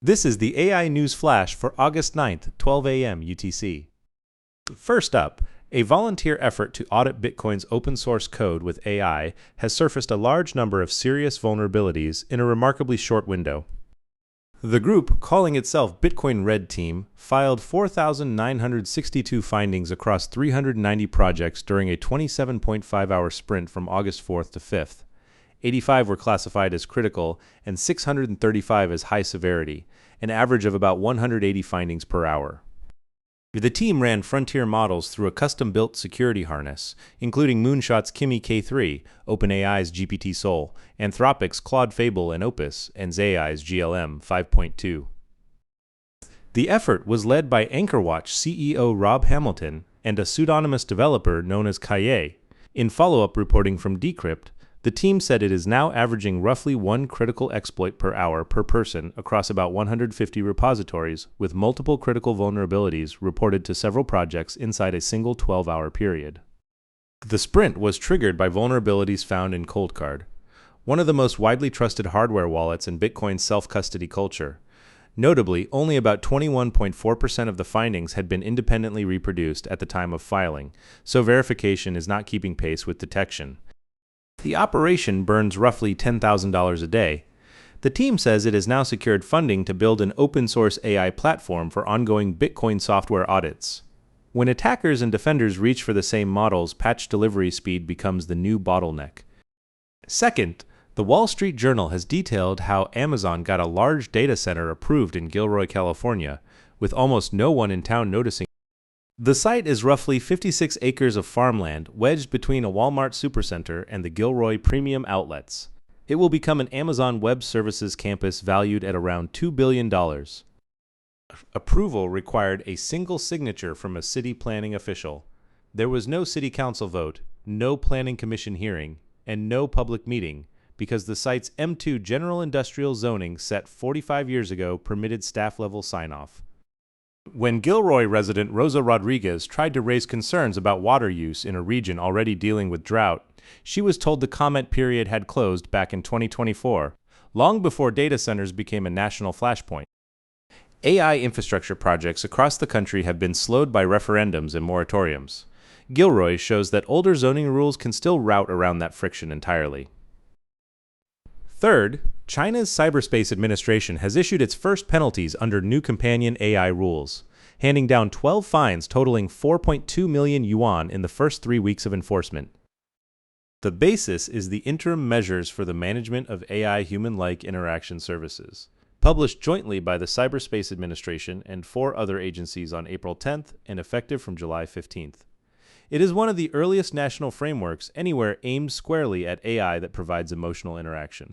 This is the AI News Flash for August 9th, 12 a.m. UTC. First up, a volunteer effort to audit Bitcoin's open source code with AI has surfaced a large number of serious vulnerabilities in a remarkably short window. The group, calling itself Bitcoin Red Team, filed 4,962 findings across 390 projects during a 27.5-hour sprint from August 4th to 5th. 85 were classified as critical and 635 as high severity, an average of about 180 findings per hour. The team ran frontier models through a custom-built security harness, including Moonshot's Kimi K3, OpenAI's GPT-Sol, Anthropic's Claude Fable and Opus, and Zai's GLM 5.2. The effort was led by AnchorWatch CEO Rob Hamilton and a pseudonymous developer known as Kaye. In follow-up reporting from Decrypt, the team said it is now averaging roughly one critical exploit per hour per person across about 150 repositories, with multiple critical vulnerabilities reported to several projects inside a single 12-hour period. The sprint was triggered by vulnerabilities found in Coldcard, one of the most widely trusted hardware wallets in Bitcoin's self-custody culture. Notably, only about 21.4% of the findings had been independently reproduced at the time of filing, so verification is not keeping pace with detection. The operation burns roughly $10,000 a day. The team says it has now secured funding to build an open-source AI platform for ongoing Bitcoin software audits. When attackers and defenders reach for the same models, patch delivery speed becomes the new bottleneck. Second, the Wall Street Journal has detailed how Amazon got a large data center approved in Gilroy, California, with almost no one in town noticing. The site is roughly 56 acres of farmland wedged between a Walmart supercenter and the Gilroy Premium Outlets. It will become an Amazon Web Services campus valued at around $2 billion. Approval required a single signature from a city planning official. There was no city council vote, no planning commission hearing, and no public meeting, because the site's M2 general industrial zoning set 45 years ago permitted staff-level sign-off. When Gilroy resident Rosa Rodriguez tried to raise concerns about water use in a region already dealing with drought, she was told the comment period had closed back in 2024, long before data centers became a national flashpoint. AI infrastructure projects across the country have been slowed by referendums and moratoriums. Gilroy shows that older zoning rules can still route around that friction entirely. Third, China's Cyberspace Administration has issued its first penalties under new companion AI rules, handing down 12 fines totaling 4.2 million yuan in the first 3 weeks of enforcement. The basis is the Interim Measures for the Management of AI Human-like Interaction Services, published jointly by the Cyberspace Administration and 4 other agencies on April 10th and effective from July 15th. It is one of the earliest national frameworks anywhere aimed squarely at AI that provides emotional interaction.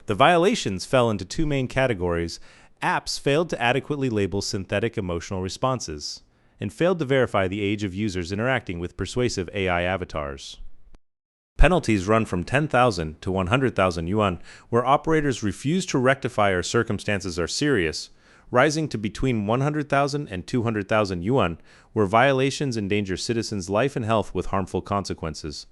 The violations fell into 2 main categories. Apps failed to adequately label synthetic emotional responses, and failed to verify the age of users interacting with persuasive AI avatars. Penalties run from 10,000 to 100,000 yuan, where operators refuse to rectify or circumstances are serious, rising to between 100,000 and 200,000 yuan, where violations endanger citizens' life and health with harmful consequences.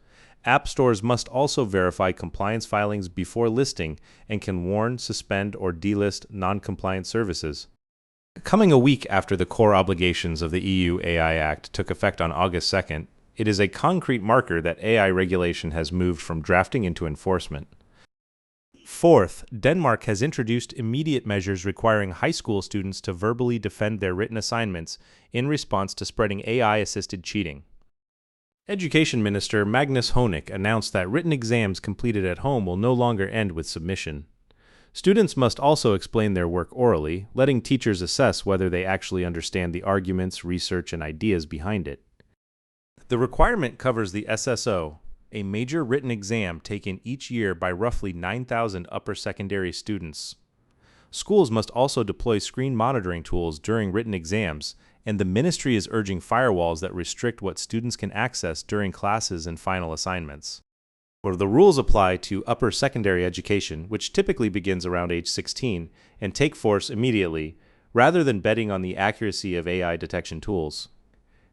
App stores must also verify compliance filings before listing and can warn, suspend, or delist non-compliant services. Coming a week after the core obligations of the EU AI Act took effect on August 2nd, it is a concrete marker that AI regulation has moved from drafting into enforcement. Fourth, Denmark has introduced immediate measures requiring high school students to verbally defend their written assignments in response to spreading AI-assisted cheating. Education Minister Magnus Heunicke announced that written exams completed at home will no longer end with submission. Students must also explain their work orally, letting teachers assess whether they actually understand the arguments, research, and ideas behind it. The requirement covers the SSO, a major written exam taken each year by roughly 9,000 upper secondary students. Schools must also deploy screen monitoring tools during written exams, and the ministry is urging firewalls that restrict what students can access during classes and final assignments. The rules apply to upper secondary education, which typically begins around age 16, and take force immediately, rather than betting on the accuracy of AI detection tools.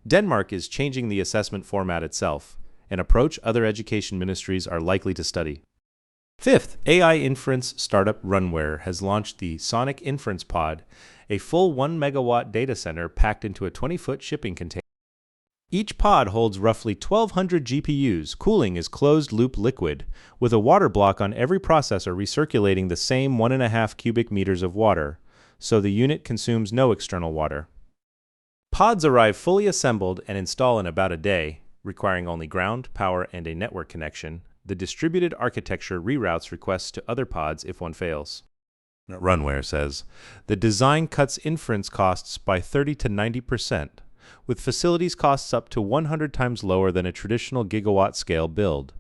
Denmark is changing the assessment format itself, an approach other education ministries are likely to study. Fifth, AI inference startup Runware has launched the Sonic Inference Pod, a full 1 megawatt data center packed into a 20-foot shipping container. Each pod holds roughly 1,200 GPUs. Cooling is closed-loop liquid, with a water block on every processor recirculating the same 1.5 cubic meters of water, so the unit consumes no external water. Pods arrive fully assembled and install in about a day, requiring only ground, power, and a network connection. The distributed architecture reroutes requests to other pods if one fails. Runware says, the design cuts inference costs by 30 to 90%, with facilities costs up to 100 times lower than a traditional gigawatt-scale build.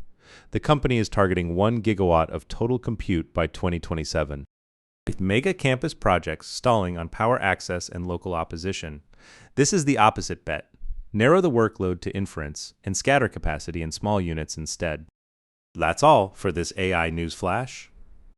The company is targeting 1 gigawatt of total compute by 2027. With mega campus projects stalling on power access and local opposition, this is the opposite bet. Narrow the workload to inference and scatter capacity in small units instead. That's all for this AI News Flash.